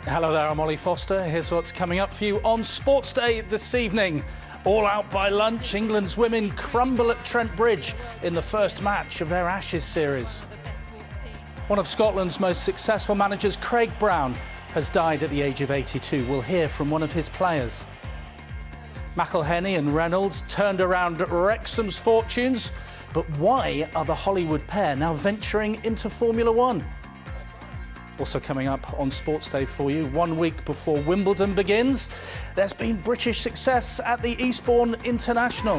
Hello there, I'm Ollie Foster. Here's what's coming up for you on Sportsday this evening. All out by lunch, England's women crumble at Trent Bridge in the first match of their Ashes series. One of Scotland's most successful managers, Craig Brown, has died at the age of 82. We'll hear from one of his players. McElhenney and Reynolds turned around Wrexham's fortunes, but why are the Hollywood pair now venturing into Formula One? Also coming up on Sportsday for you, 1 week before Wimbledon begins, there's been British success at the Eastbourne International.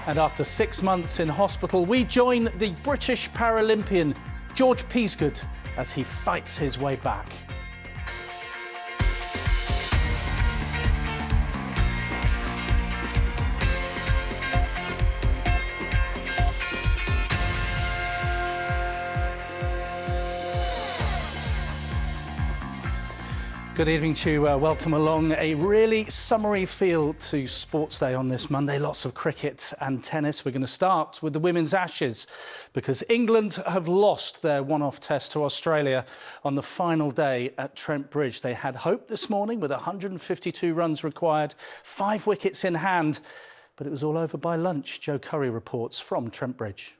And after 6 months in hospital, we join the British Paralympian George Peasegood as he fights his way back. Good evening to you. Welcome along. A really summery feel to Sportsday on this Monday. Lots of cricket and tennis. We're going to start with the women's Ashes because England have lost their one-off test to Australia on the final day at Trent Bridge. They had hope this morning with 152 runs required, 5 wickets in hand, but it was all over by lunch. Joe Curry reports from Trent Bridge.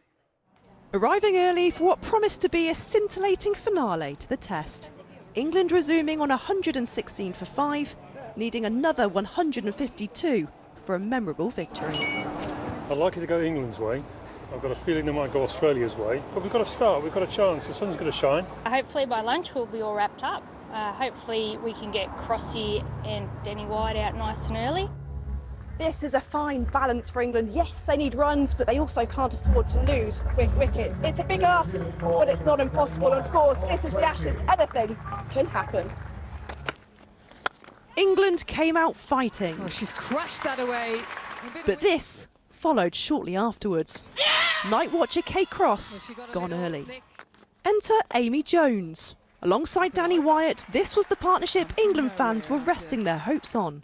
Arriving early for what promised to be a scintillating finale to the test. England resuming on 116 for 5, needing another 152 for a memorable victory. I'd like it to go England's way. I've got a feeling they might go Australia's way. But we've got to start, we've got a chance, the sun's going to shine. Hopefully by lunch we'll be all wrapped up. Hopefully we can get Crossy and Denny White out nice and early. This is a fine balance for England. Yes, they need runs, but they also can't afford to lose quick wickets. It's a big ask, but it's not impossible. And of course, this is the Ashes. Anything can happen. England came out fighting. Oh, she's crashed that away. But this followed shortly afterwards. Night watcher Kate Cross gone early. Enter Amy Jones. Alongside Danny Wyatt, this was the partnership England fans were resting their hopes on.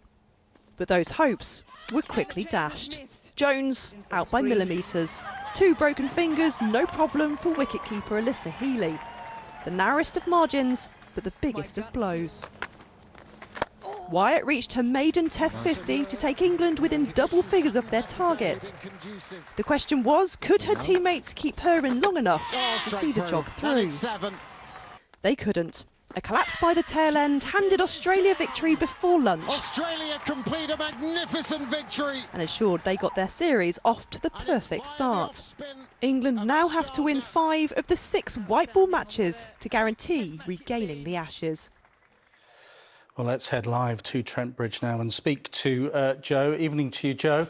But those hopes were quickly dashed. Jones out by millimetres. 2 broken fingers, no problem for wicketkeeper Alyssa Healy. The narrowest of margins, but the biggest of blows. Wyatt reached her maiden Test 50 to take England within double figures of their target. The question was, could her teammates keep her in long enough to see the job through? They couldn't. A collapse by the tail end handed Australia victory before lunch. Australia complete a magnificent victory. And assured they got their series off to the perfect start. England now have to win 5 of the 6 white ball matches to guarantee regaining the Ashes. Well, let's head live to Trent Bridge now and speak to Joe. Evening to you, Joe.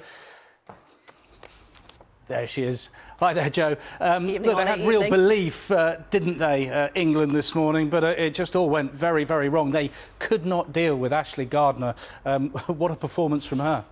There she is. Hi there, Joe. Look, they had real belief, didn't they, England this morning, but it just all went very, very wrong. They could not deal with Ashley Gardner. What a performance from her.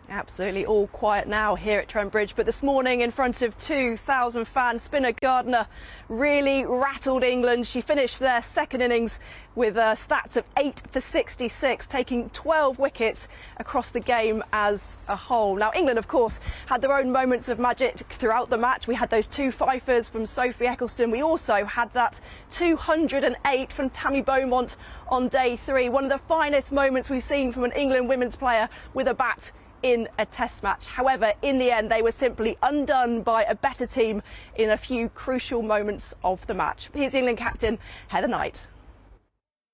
Absolutely all quiet now here at Trent Bridge, but this morning in front of 2,000 fans, spinner Gardner really rattled England. She finished their second innings with stats of 8 for 66, taking 12 wickets across the game as a whole. Now, England, of course, had their own moments of magic throughout the match. We had those 2 fifers from Sophie Ecclestone. We also had that 208 from Tammy Beaumont on day 3. One of the finest moments we've seen from an England women's player with a bat in a test match. However, in the end, they were simply undone by a better team in a few crucial moments of the match. Here's England captain Heather Knight.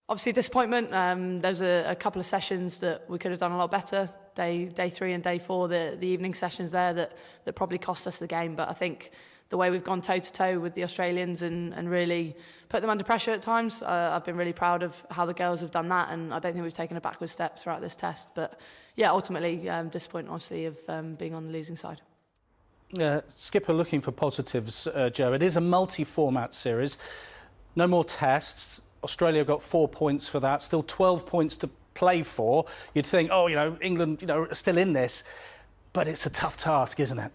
Obviously disappointment. There was a couple of sessions that we could have done a lot better. Day 3 and day 4, the evening sessions there that probably cost us the game. But I think the way we've gone toe-to-toe with the Australians and really put them under pressure at times, I've been really proud of how the girls have done that, and I don't think we've taken a backward step throughout this test. But yeah, ultimately disappointed, honestly, of being on the losing side. Skipper looking for positives, Joe. It is a multi-format series. No more tests. Australia got 4 points for that. Still 12 points to play for. You'd think, oh, England, are still in this. But it's a tough task, isn't it?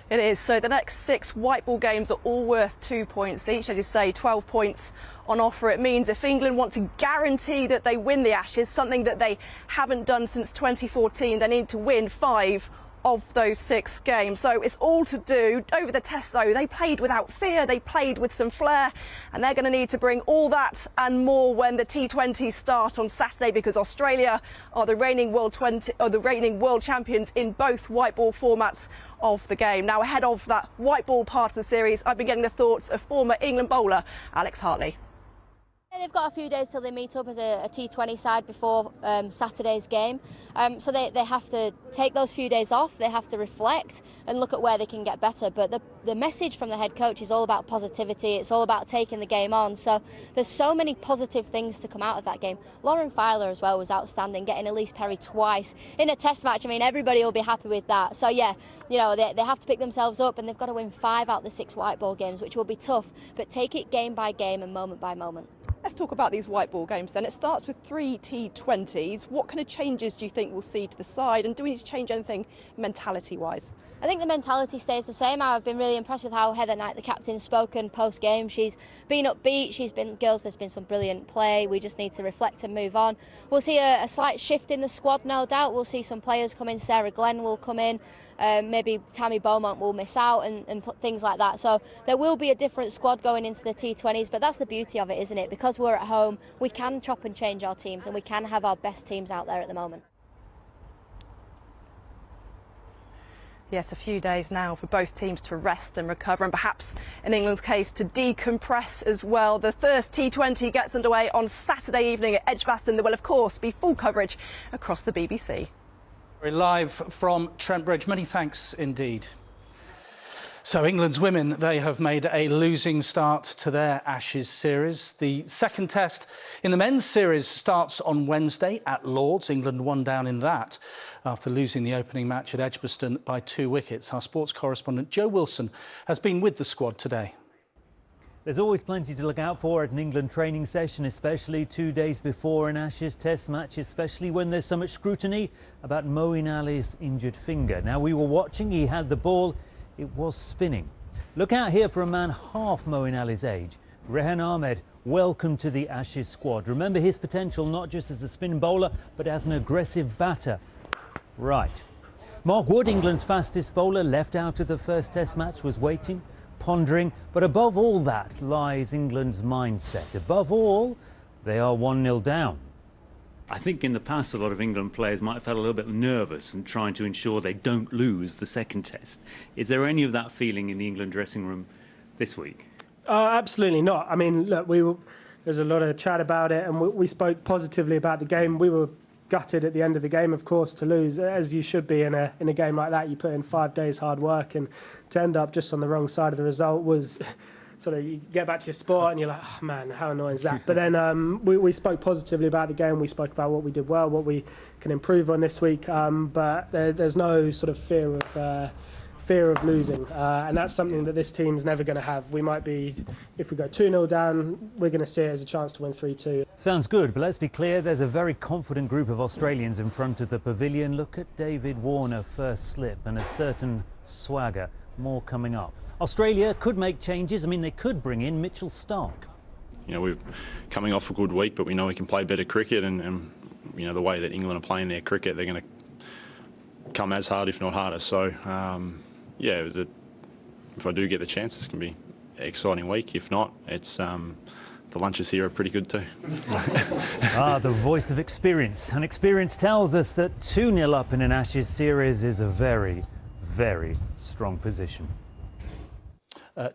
It is. So the next 6 white ball games are all worth 2 points each. As you say, 12 points on offer. It means if England want to guarantee that they win the Ashes, something that they haven't done since 2014, they need to win 5 of those 6 games. So it's all to do over the test though. They played without fear, they played with some flair, and they're going to need to bring all that and more when the T20s start on Saturday, because Australia are the reigning world champions in both white ball formats of the game. Now, ahead of that white ball part of the series, I've been getting the thoughts of former England bowler Alex Hartley. They've got a few days till they meet up as a T20 side before Saturday's game, so they have to take those few days off, they have to reflect and look at where they can get better. But the message from the head coach is all about positivity, it's all about taking the game on, so there's so many positive things to come out of that game. Lauren Filer as well was outstanding, getting Elise Perry twice in a test match. I mean, everybody will be happy with that. So yeah, you know, they have to pick themselves up, and they've got to win 5 out of the 6 white ball games, which will be tough, but take it game by game and moment by moment. Let's talk about these white ball games then. It starts with 3 T20s. What kind of changes do you think we'll see to the side, and do we need to change anything mentality-wise? I think the mentality stays the same. I've been really impressed with how Heather Knight, the captain, spoken post-game. She's been upbeat, girls, there's been some brilliant play. We just need to reflect and move on. We'll see a slight shift in the squad, no doubt. We'll see some players come in. Sarah Glenn will come in. Maybe Tammy Beaumont will miss out and things like that. So there will be a different squad going into the T20s, but that's the beauty of it, isn't it? Because we're at home, we can chop and change our teams, and we can have our best teams out there at the moment. Yes, a few days now for both teams to rest and recover, and perhaps in England's case to decompress as well. The first T20 gets underway on Saturday evening at Edgbaston. There will of course be full coverage across the BBC. Live from Trent Bridge. Many thanks indeed. So England's women, they have made a losing start to their Ashes series. The second test in the men's series starts on Wednesday at Lord's. England one down in that after losing the opening match at Edgbaston by 2 wickets. Our sports correspondent Jo Wilson has been with the squad today. There's always plenty to look out for at an England training session, especially 2 days before an Ashes test match, especially when there's so much scrutiny about Moeen Ali's injured finger. Now, we were watching, he had the ball, it was spinning. Look out here for a man half Moeen Ali's age. Rehan Ahmed, welcome to the Ashes squad. Remember his potential not just as a spin bowler, but as an aggressive batter. Right. Mark Wood, England's fastest bowler, left out of the first test match, was waiting, pondering, but above all that lies England's mindset. Above all, they are 1-0 down. I think in the past a lot of England players might have felt a little bit nervous and trying to ensure they don't lose the second test. Is there any of that feeling in the England dressing room this week? Absolutely not. I mean, look, there's a lot of chat about it, and we spoke positively about the game. We were gutted at the end of the game, of course, to lose, as you should be in a game like that. You put in 5 days hard work, and to end up just on the wrong side of the result was sort of, you get back to your sport and you're like, oh man, how annoying is that? But then we spoke positively about the game. We spoke about what we did well, what we can improve on this week, but there's no sort of fear of losing, and that's something that this team's never going to have. We might be, if we go 2-0 down, we're going to see it as a chance to win 3-2. Sounds good, but let's be clear, there's a very confident group of Australians in front of the pavilion. Look at David Warner, first slip, and a certain swagger. More coming up. Australia could make changes. I mean, they could bring in Mitchell Starc. You know, we're coming off a good week, but we know we can play better cricket, and you know, the way that England are playing their cricket, they're going to come as hard, if not harder. So, yeah, if I do get the chance, it's going to be an exciting week. If not, it's the lunches here are pretty good too. The voice of experience. And experience tells us that 2-0 up in an Ashes series is a very, very strong position.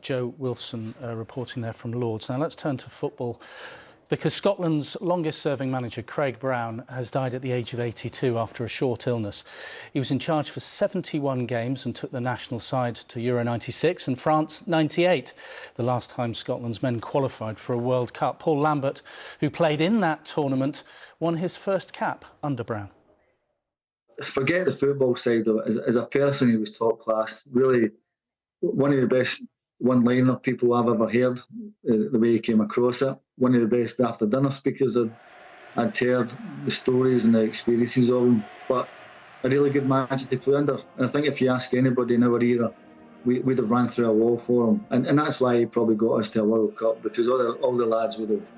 Jo Wilson reporting there from Lord's. Now let's turn to football, because Scotland's longest-serving manager, Craig Brown, has died at the age of 82 after a short illness. He was in charge for 71 games and took the national side to Euro 96 and France 98, the last time Scotland's men qualified for a World Cup. Paul Lambert, who played in that tournament, won his first cap under Brown. Forget the football side of it. As a person, he was top class. Really, one of the best one-liner people I've ever heard, the way he came across it. One of the best after-dinner speakers I'd heard, the stories and the experiences of him. But a really good manager to play under. And I think if you ask anybody in our era, we'd have ran through a wall for him. And that's why he probably got us to a World Cup, because all the lads would have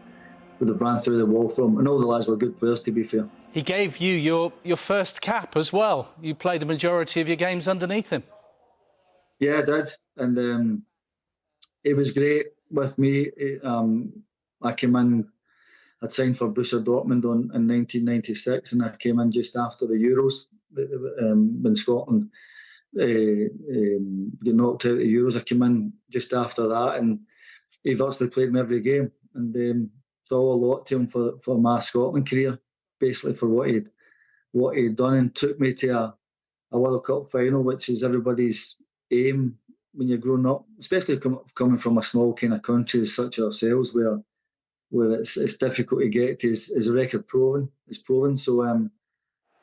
would have ran through the wall for him. And all the lads were good players, to be fair. He gave you your first cap as well. You played the majority of your games underneath him. Yeah, I did. And it was great with me. I came in, I'd signed for Borussia Dortmund in 1996, and I came in just after the Euros when Scotland get knocked out of the Euros. I came in just after that, and he virtually played me every game. And so a lot to him for my Scotland career, basically for what he'd done, and took me to a World Cup final, which is everybody's aim when you're growing up, especially coming from a small kind of country such as ourselves, where it's difficult to get to. His record proven. It's proven. So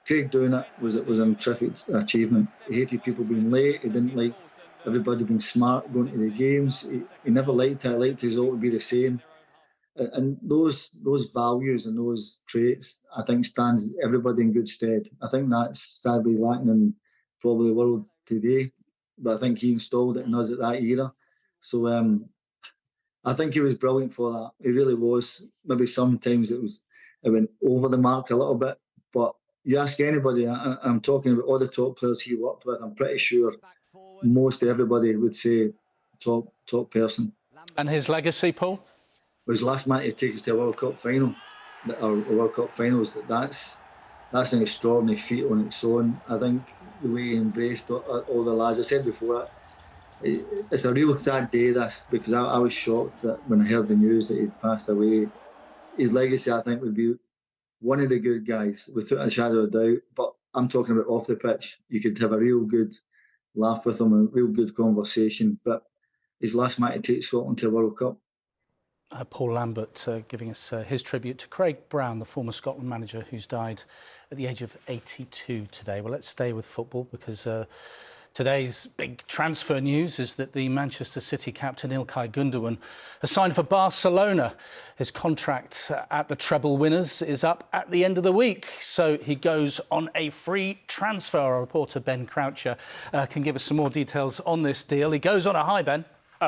Craig doing it was a terrific achievement. He hated people being late. He didn't like everybody being smart going to the games. He never liked it. He liked us all to be the same. And those values and those traits, I think, stands everybody in good stead. I think that's sadly lacking in probably the world today, but I think he installed it in us at that era. So I think he was brilliant for that. He really was. Maybe sometimes it went over the mark a little bit, but you ask anybody, and I'm talking about all the top players he worked with, I'm pretty sure most everybody would say top person. And his legacy, Paul? Was last man to take us to a World Cup final, or World Cup finals. That's an extraordinary feat on its own. I think the way he embraced all the lads. I said before, it's a real sad day, this, because I was shocked that when I heard the news that he'd passed away. His legacy, I think, would be one of the good guys, without a shadow of a doubt. But I'm talking about off the pitch. You could have a real good laugh with him, a real good conversation. But his last man to take Scotland to a World Cup. Paul Lambert giving us his tribute to Craig Brown, the former Scotland manager who's died at the age of 82 today. Well, let's stay with football, because today's big transfer news is that the Manchester City captain Ilkay Gundogan has signed for Barcelona. His contract at the treble winners is up at the end of the week, so he goes on a free transfer. Our reporter Ben Croucher can give us some more details on this deal. He goes on a high, Ben.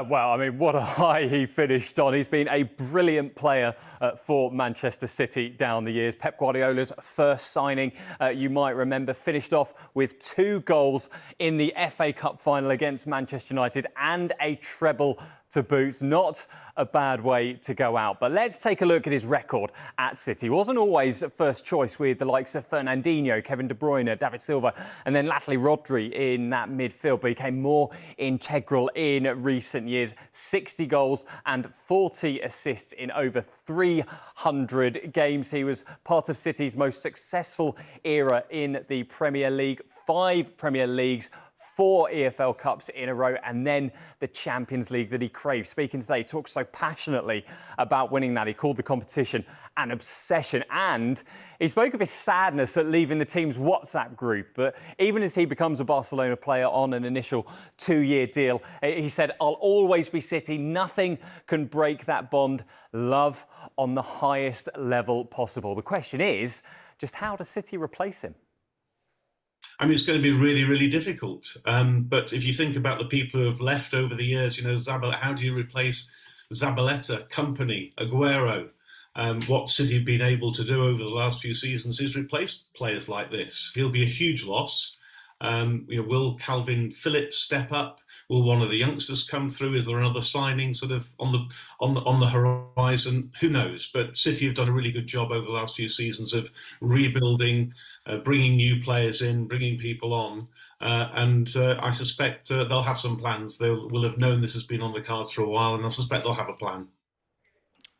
Well, I mean, what a high he finished on. He's been a brilliant player for Manchester City down the years. Pep Guardiola's first signing, you might remember, finished off with 2 goals in the FA Cup final against Manchester United and a treble to boot. Not a bad way to go out. But let's take a look at his record at City. He wasn't always first choice with the likes of Fernandinho, Kevin De Bruyne, David Silva, and then latterly Rodri in that midfield. But he became more integral in recent years. 60 goals and 40 assists in over 300 games. He was part of City's most successful era in the Premier League. 5 Premier Leagues, 4 EFL Cups in a row, and then the Champions League that he craved. Speaking today, he talks so passionately about winning that. He called the competition an obsession, and he spoke of his sadness at leaving the team's WhatsApp group. But even as he becomes a Barcelona player on an initial 2-year deal, he said, "I'll always be City. Nothing can break that bond. Love on the highest level possible." The question is, just how does City replace him? I mean, it's going to be really, really difficult. But if you think about the people who have left over the years, how do you replace Zabaleta, Company, Aguero? What City have been able to do over the last few seasons is replace players like this. He'll be a huge loss. Will Calvin Phillips step up? Will one of the youngsters come through? Is there another signing sort of on the horizon? Who knows? But City have done a really good job over the last few seasons of rebuilding, bringing new players in, bringing people on. And I suspect they'll have some plans. They will have known this has been on the cards for a while, and I suspect they'll have a plan.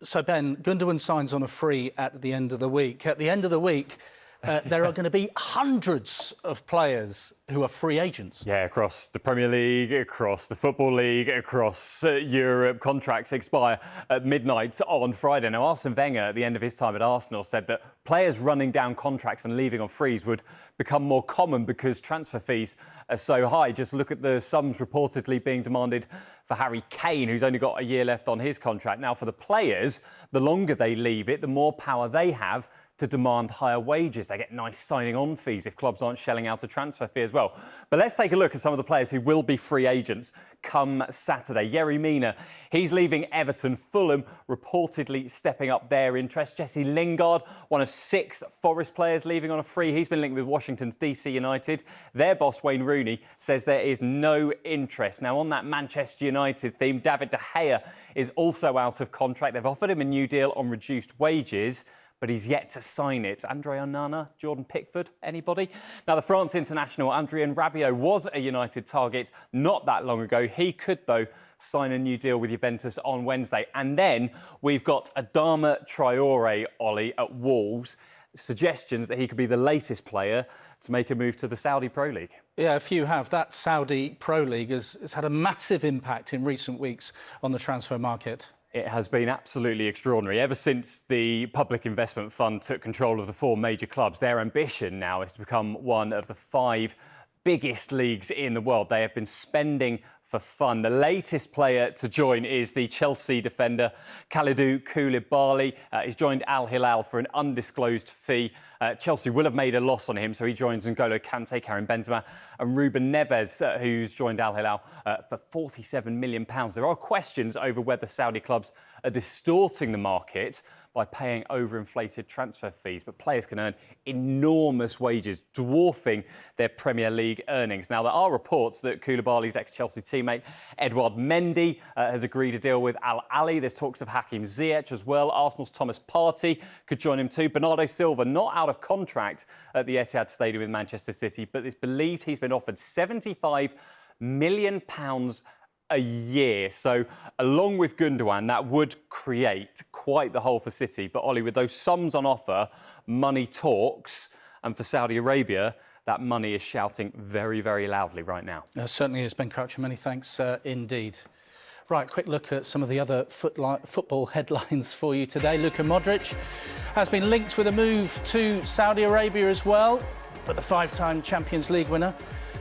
So, Ben, Gundogan signs on a free at the end of the week. At the end of the week, there are going to be hundreds of players who are free agents. Yeah, across the Premier League, across the Football League, across Europe. Contracts expire at midnight on Friday. Now, Arsene Wenger, at the end of his time at Arsenal, said that players running down contracts and leaving on frees would become more common because transfer fees are so high. Just look at the sums reportedly being demanded for Harry Kane, who's only got a year left on his contract. Now, for the players, the longer they leave it, the more power they have to demand higher wages. They get nice signing-on fees if clubs aren't shelling out a transfer fee as well. But let's take a look at some of the players who will be free agents come Saturday. Yerry Mina, he's leaving Everton. Fulham reportedly stepping up their interest. Jesse Lingard, one of 6 Forest players leaving on a free. He's been linked with Washington's DC United. Their boss, Wayne Rooney, says there is no interest. Now, on that Manchester United theme, David De Gea is also out of contract. They've offered him a new deal on reduced wages, but he's yet to sign it. Andre Onana, Jordan Pickford, anybody? Now, the France international, Adrien Rabiot, was a United target not that long ago. He could, though, sign a new deal with Juventus on Wednesday. And then we've got Adama Traore, Ollie, at Wolves. Suggestions that he could be the latest player to make a move to the Saudi Pro League. Yeah, a few have. That Saudi Pro League has had a massive impact in recent weeks on the transfer market. It has been absolutely extraordinary. Ever since the Public Investment Fund took control of the 4 major clubs, their ambition now is to become one of the 5 biggest leagues in the world. They have been spending for fun. The latest player to join is the Chelsea defender Kalidou Koulibaly. He's joined Al Hilal for an undisclosed fee. Chelsea will have made a loss on him, so he joins N'Golo Kante, Karim Benzema and Ruben Neves, who's joined Al Hilal for £47 million. There are questions over whether Saudi clubs are distorting the market by paying overinflated transfer fees, but players can earn enormous wages, dwarfing their Premier League earnings. Now, there are reports that Koulibaly's ex-Chelsea teammate Edouard Mendy has agreed a deal with Al Ahly. There's talks of Hakim Ziyech as well. Arsenal's Thomas Partey could join him too. Bernardo Silva, not out of contract at the Etihad Stadium with Manchester City, but it's believed he's been offered £75 million a year. So along with Gundogan, that would create quite the hole for City. But Ollie, with those sums on offer, money talks. And for Saudi Arabia, that money is shouting very, very loudly right now. Certainly is, Ben Croucher. Many thanks indeed. Right, quick look at some of the other football headlines for you today. Luka Modric has been linked with a move to Saudi Arabia as well. But the 5-time Champions League winner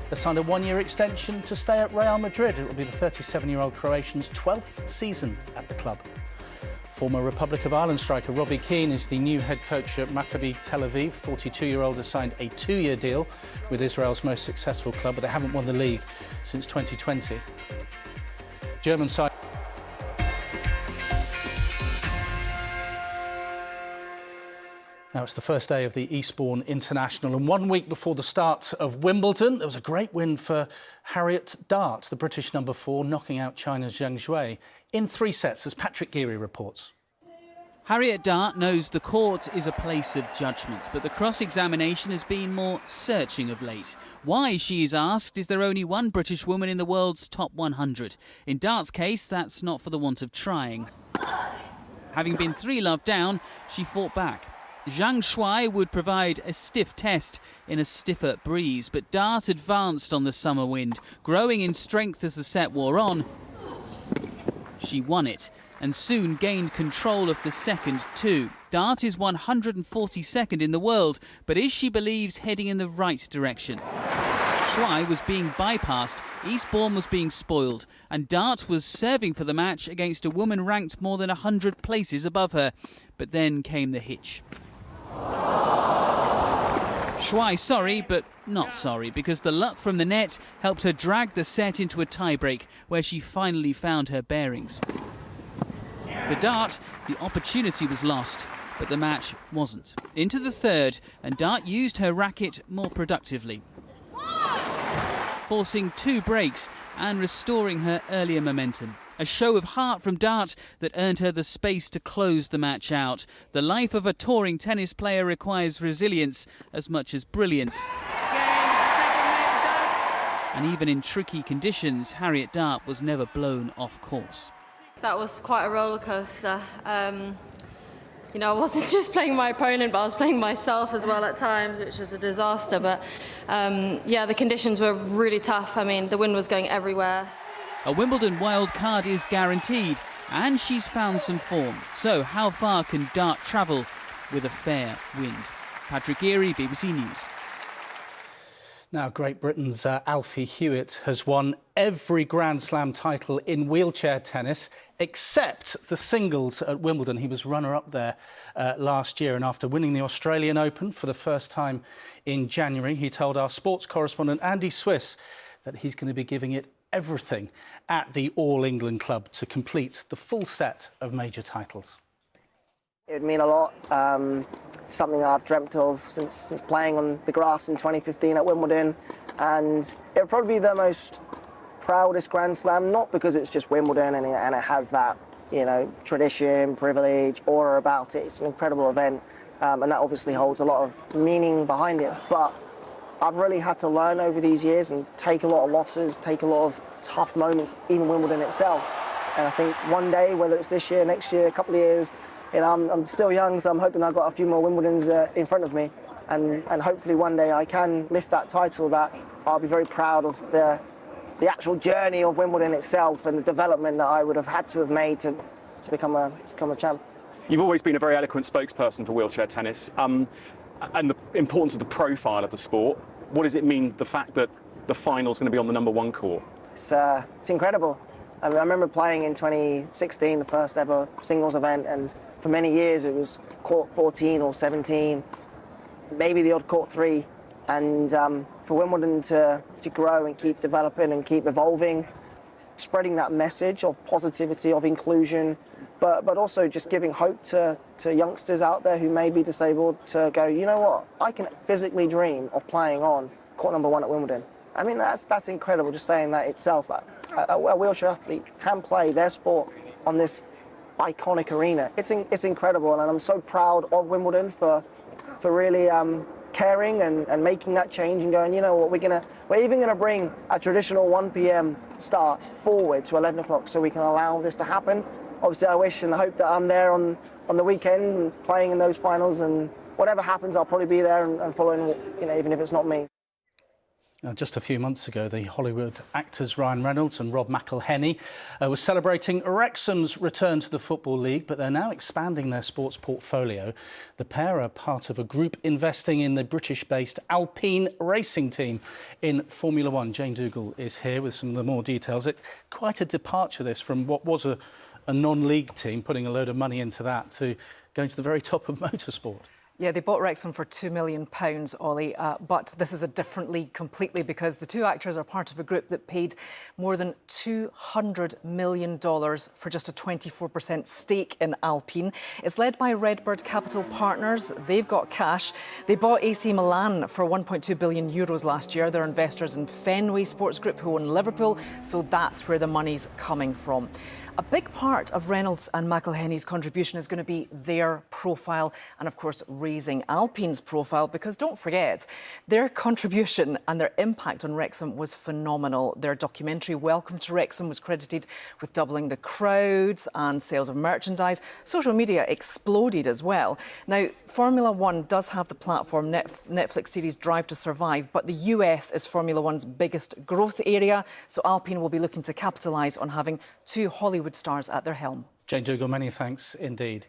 has signed a 1-year extension to stay at Real Madrid. It will be the 37-year-old Croatian's 12th season at the club. Former Republic of Ireland striker Robbie Keane is the new head coach at Maccabi Tel Aviv. 42-year-old has signed a 2-year deal with Israel's most successful club, but they haven't won the league since 2020. German side. Now, it's the first day of the Eastbourne International, and 1 week before the start of Wimbledon, there was a great win for Harriet Dart, the British number 4, knocking out China's Zhang Shui in 3 sets, as Patrick Geary reports. Harriet Dart knows the court is a place of judgment, but the cross-examination has been more searching of late. Why, she is asked, is there only one British woman in the world's top 100? In Dart's case, that's not for the want of trying. Having been 3-love down, she fought back. Zhang Shui would provide a stiff test in a stiffer breeze, but Dart advanced on the summer wind, growing in strength as the set wore on. She won it and soon gained control of the second too. Dart is 142nd in the world, but is, she believes, heading in the right direction. Shui was being bypassed, Eastbourne was being spoiled, and Dart was serving for the match against a woman ranked more than 100 places above her. But then came the hitch. Shui sorry, but not sorry, because the luck from the net helped her drag the set into a tiebreak, where she finally found her bearings. For Dart, the opportunity was lost, but the match wasn't. Into the third, and Dart used her racket more productively, forcing 2 breaks and restoring her earlier momentum. A show of heart from Dart that earned her the space to close the match out. The life of a touring tennis player requires resilience as much as brilliance. And even in tricky conditions, Harriet Dart was never blown off course. That was quite a roller coaster. You know, I wasn't just playing my opponent, but I was playing myself as well at times, which was a disaster. But yeah, the conditions were really tough. I mean, the wind was going everywhere. A Wimbledon wild card is guaranteed, and she's found some form. So how far can Dart travel with a fair wind? Patrick Geary, BBC News. Now, Great Britain's Alfie Hewitt has won every Grand Slam title in wheelchair tennis except the singles at Wimbledon. He was runner-up there last year, and after winning the Australian Open for the first time in January, he told our sports correspondent Andy Swiss that he's going to be giving it everything at the All England Club to complete the full set of major titles. It would mean a lot. Something that I've dreamt of since playing on the grass in 2015 at Wimbledon, and it would probably be the most proudest Grand Slam, not because it's just Wimbledon and it has that, you know, tradition, privilege, aura about it. It's an incredible event, and that obviously holds a lot of meaning behind it. But I've really had to learn over these years and take a lot of losses, take a lot of tough moments in Wimbledon itself. And I think one day, whether it's this year, next year, a couple of years, you know, I'm still young, so I'm hoping I've got a few more Wimbledons in front of me. And hopefully one day I can lift that title, that I'll be very proud of the actual journey of Wimbledon itself and the development that I would have had to have made to become a champ. You've always been a very eloquent spokesperson for wheelchair tennis, and the importance of the profile of the sport. What does it mean, the fact that the final's going to be on the #1 court? It's incredible. I remember playing in 2016, the first ever singles event, and for many years it was court 14 or 17, maybe the odd court 3. And for Wimbledon to grow and keep developing and keep evolving, spreading that message of positivity, of inclusion, but also just giving hope to youngsters out there who may be disabled to go, you know what, I can physically dream of playing on court #1 at Wimbledon. I mean, that's incredible, just saying that itself. Like, a wheelchair athlete can play their sport on this iconic arena. It's incredible, and I'm so proud of Wimbledon for really caring and making that change and going, you know what, we're even gonna bring a traditional 1 p.m. start forward to 11 o'clock so we can allow this to happen. Obviously, I wish and hope that I'm there on the weekend playing in those finals, and whatever happens, I'll probably be there and following, you know, even if it's not me. Just a few months ago, the Hollywood actors Ryan Reynolds and Rob McElhenney were celebrating Wrexham's return to the Football League, but they're now expanding their sports portfolio. The pair are part of a group investing in the British-based Alpine racing team in Formula One. Jane Dougal is here with some of the more details. Quite a departure, this, from what was a non-league team, putting a load of money into that, to going to the very top of motorsport. Yeah, they bought Wrexham for £2 million, Ollie, but this is a different league completely, because the two actors are part of a group that paid more than $200 million for just a 24% stake in Alpine. It's led by Redbird Capital Partners. They've got cash. They bought AC Milan for €1.2 billion last year. They're investors in Fenway Sports Group, who own Liverpool, so that's where the money's coming from. A big part of Reynolds and McElhenney's contribution is going to be their profile and, of course, raising Alpine's profile, because don't forget, their contribution and their impact on Wrexham was phenomenal. Their documentary Welcome to Wrexham was credited with doubling the crowds and sales of merchandise. Social media exploded as well. Now, Formula One does have the platform Netflix series Drive to Survive, but the US is Formula One's biggest growth area, so Alpine will be looking to capitalise on having two Hollywood stars at their helm. Jane Dougal, many thanks indeed.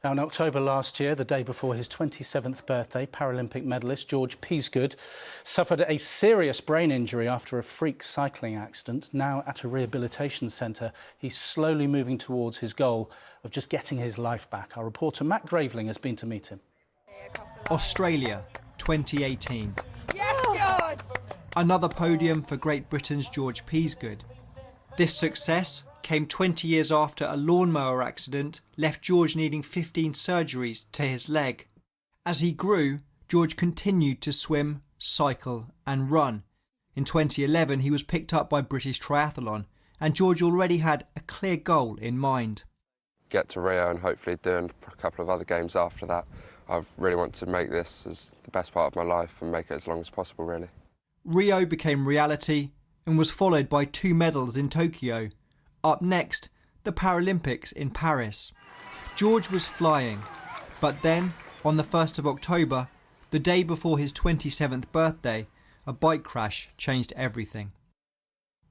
Now, in October last year, the day before his 27th birthday, Paralympic medalist George Peasegood suffered a serious brain injury after a freak cycling accident. Now at a rehabilitation centre, he's slowly moving towards his goal of just getting his life back. Our reporter Matt Graveling has been to meet him. Australia, 2018. Yes, George! Another podium for Great Britain's George Peasegood. This success came 20 years after a lawnmower accident left George needing 15 surgeries to his leg. As he grew, George continued to swim, cycle and run. In 2011, he was picked up by British Triathlon, and George already had a clear goal in mind. Get to Rio and hopefully doing a couple of other games after that. I really want to make this as the best part of my life and make it as long as possible, really. Rio became reality and was followed by 2 medals in Tokyo. Up next, the Paralympics in Paris. George was flying, but then, on the 1st of October, the day before his 27th birthday, a bike crash changed everything.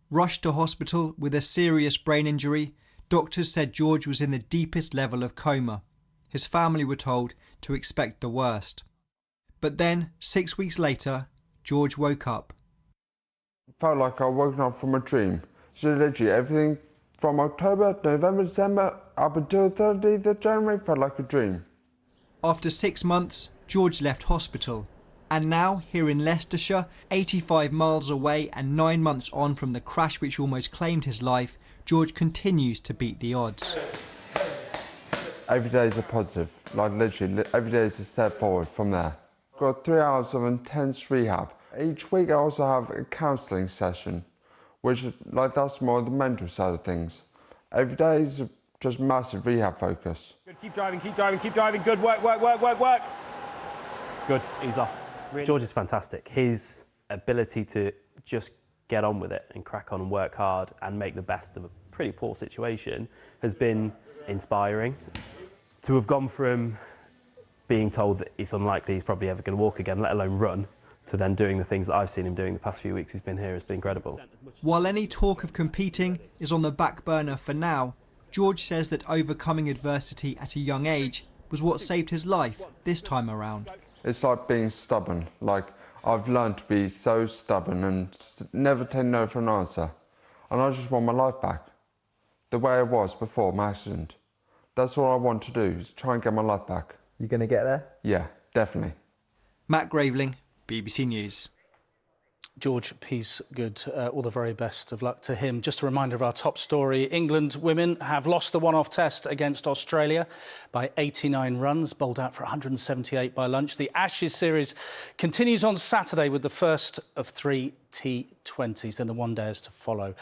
Rushed to hospital with a serious brain injury, doctors said George was in the deepest level of coma. His family were told to expect the worst. But then, 6 weeks later, George woke up. Felt like I was woken up from a dream. So literally everything from October, November, December, up until 30th of January felt like a dream. After 6 months, George left hospital. And now, here in Leicestershire, 85 miles away and 9 months on from the crash which almost claimed his life, George continues to beat the odds. Every day is a positive, like literally every day is a step forward from there. Got 3 hours of intense rehab. Each week I also have a counselling session, which is like that's more the mental side of things. Every day is just massive rehab focus. Good, keep driving, keep driving, keep driving. Good work, work, work, work, work. Good, ease off. Really? George is fantastic. His ability to just get on with it and crack on and work hard and make the best of a pretty poor situation has been inspiring. To have gone from being told that it's unlikely he's probably ever going to walk again, let alone run, to then doing the things that I've seen him doing the past few weeks he's been here has been incredible. While any talk of competing is on the back burner for now, George says that overcoming adversity at a young age was what saved his life this time around. It's like being stubborn. Like I've learned to be so stubborn and never take no for an answer. And I just want my life back, the way it was before my accident. That's all I want to do, is try and get my life back. You going to get there? Yeah, definitely. Matt Graveling, BBC News. George Peasegood, all the very best of luck to him. Just a reminder of our top story. England women have lost the one-off test against Australia by 89 runs, bowled out for 178 by lunch. The Ashes series continues on Saturday with the first of 3 T20s, then the one-dayers to follow.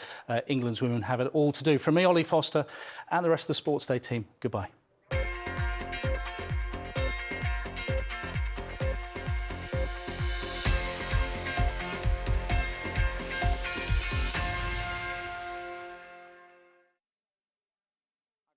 England's women have it all to do. From me, Ollie Foster, and the rest of the Sportsday team, goodbye.